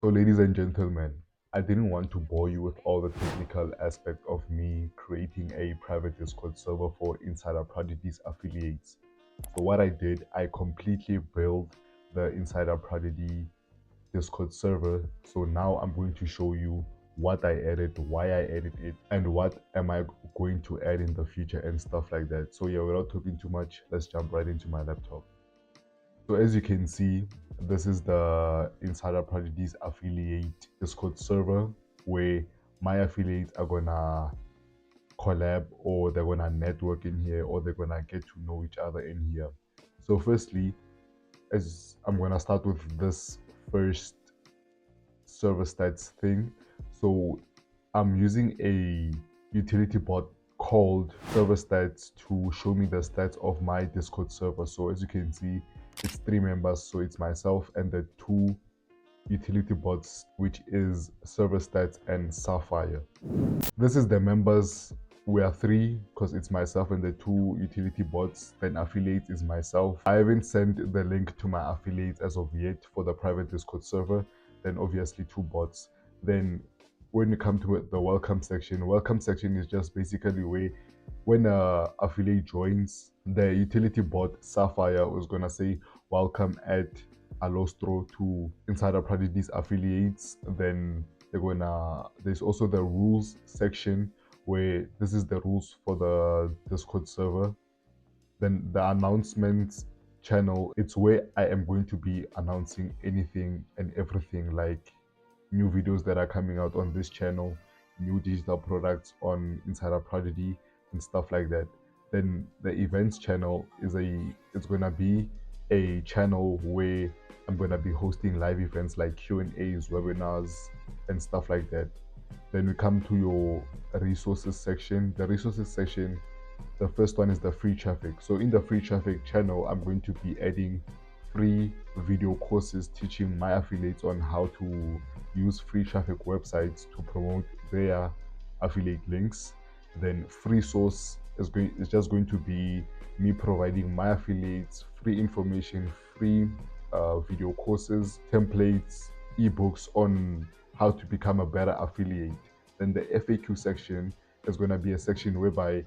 So ladies and gentlemen, I didn't want to bore you with all the technical aspect of me creating a private Discord server for Insider Prodigy's affiliates. So what I did, I completely built the Insider Prodigy Discord server. So now I'm going to show you what I added, why I added it, and what am I going to add in the future and stuff like that. So yeah, without talking too much, let's jump right into my laptop. So as you can see, this is the Insider Prodigy's affiliate Discord server where my affiliates are gonna collab, or they're gonna network in here, or they're gonna get to know each other in here. So firstly, as I'm gonna start with this first server stats thing. So I'm using a utility bot called server stats to show me the stats of my Discord server. So as you can see, it's 3 members, so it's myself and the 2 utility bots, which is server stats and Sapphire. This is the members. We are 3 because it's myself and the 2 utility bots. Then affiliates is myself. I haven't sent the link to my affiliates as of yet for the private Discord server. Then obviously 2 bots. Then when you come to the welcome section is just basically where when a affiliate joins, the utility bot Sapphire was gonna say welcome at Alostro to Insider Prodigy's affiliates. Then there's also the rules section where this is the rules for the Discord server. Then the announcements channel, it's where I am going to be announcing anything and everything, like new videos that are coming out on this channel, new digital products on Insider Prodigy and stuff like that. Then the events channel it's gonna be a channel where I'm gonna be hosting live events like Q&As, webinars, and stuff like that. Then we come to your resources section. The resources section, the first one is the free traffic. So in the free traffic channel, I'm going to be adding free video courses teaching my affiliates on how to use free traffic websites to promote their affiliate links. Then free source is just going to be me providing my affiliates free information, free video courses, templates, ebooks on how to become a better affiliate. Then the FAQ section is going to be a section whereby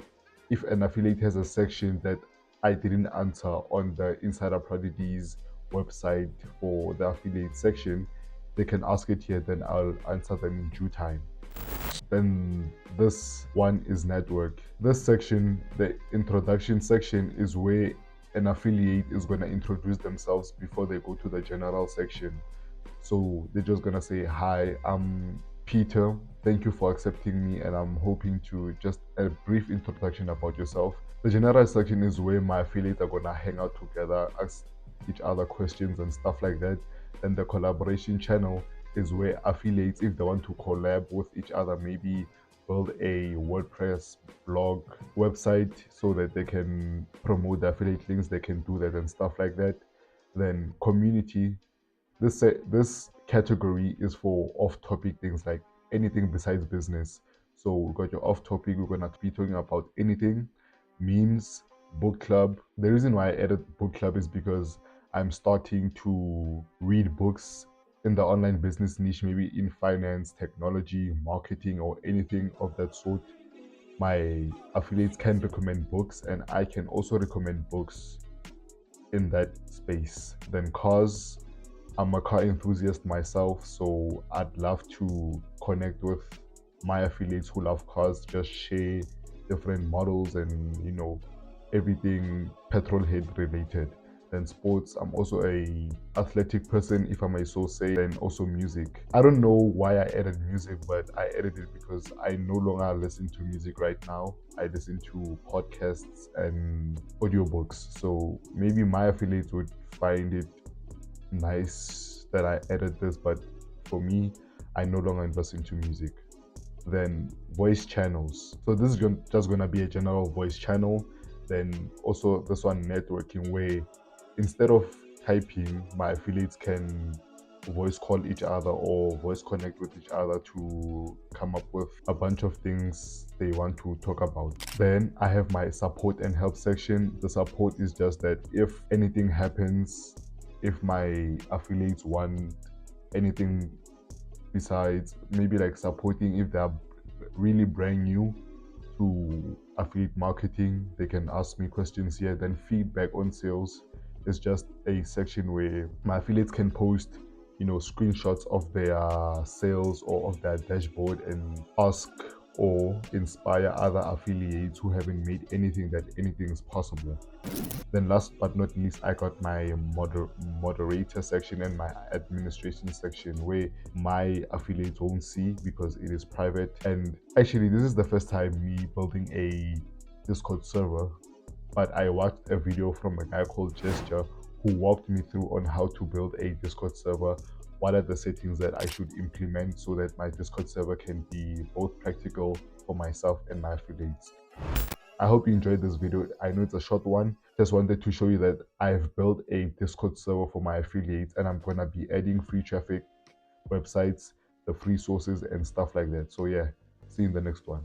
if an affiliate has a section that I didn't answer on the Insider Prodigy's website for the affiliate section, they can ask it here, then I'll answer them in due time. Then this one is network. This section, the introduction section, is where an affiliate is going to introduce themselves before they go to the general section. So they're just going to say, hi, I'm Peter. Thank you for accepting me, and I'm hoping to just a brief introduction about yourself. The general section is where my affiliates are going to hang out together, ask each other questions and stuff like that. Then the collaboration channel is where affiliates, if they want to collab with each other, maybe build a WordPress blog website so that they can promote the affiliate links, they can do that and stuff like that. Then community, this category is for off-topic things, like anything besides business. So we've got your off-topic, we're gonna be talking about anything, memes, book club. The reason why I added book club is because I'm starting to read books in the online business niche, maybe in finance, technology, marketing, or anything of that sort. My affiliates can recommend books, and I can also recommend books in that space. Then cars, I'm a car enthusiast myself, so I'd love to connect with my affiliates who love cars, just share different models and everything petrol head related. Then sports, I'm also a athletic person, if I may so say. And also music. I don't know why I added music, but I added it because I no longer listen to music right now. I listen to podcasts and audiobooks. So maybe my affiliates would find it nice that I added this, but for me, I no longer listen to music. Then voice channels. So this is just gonna be a general voice channel. Then also this one, networking, where instead of typing, my affiliates can voice call each other or voice connect with each other to come up with a bunch of things they want to talk about. Then I have my support and help section. The support is just that if anything happens, if my affiliates want anything besides maybe like supporting if they're really brand new to affiliate marketing. They can ask me questions here. Then feedback on sales is just a section where my affiliates can post, screenshots of their sales or of their dashboard and ask or inspire other affiliates who haven't made anything that anything is possible. Then last but not least, I got my moderator section and my administration section where my affiliates won't see because it is private. And actually, this is the first time me building a Discord server, but I watched a video from a guy called Gesture who walked me through on how to build a Discord server. What are the settings that I should implement so that my Discord server can be both practical for myself and my affiliates. I hope you enjoyed this video. I know it's a short one. Just wanted to show you that I've built a Discord server for my affiliates and I'm gonna be adding free traffic, websites, the free sources and stuff like that. So yeah, see you in the next one.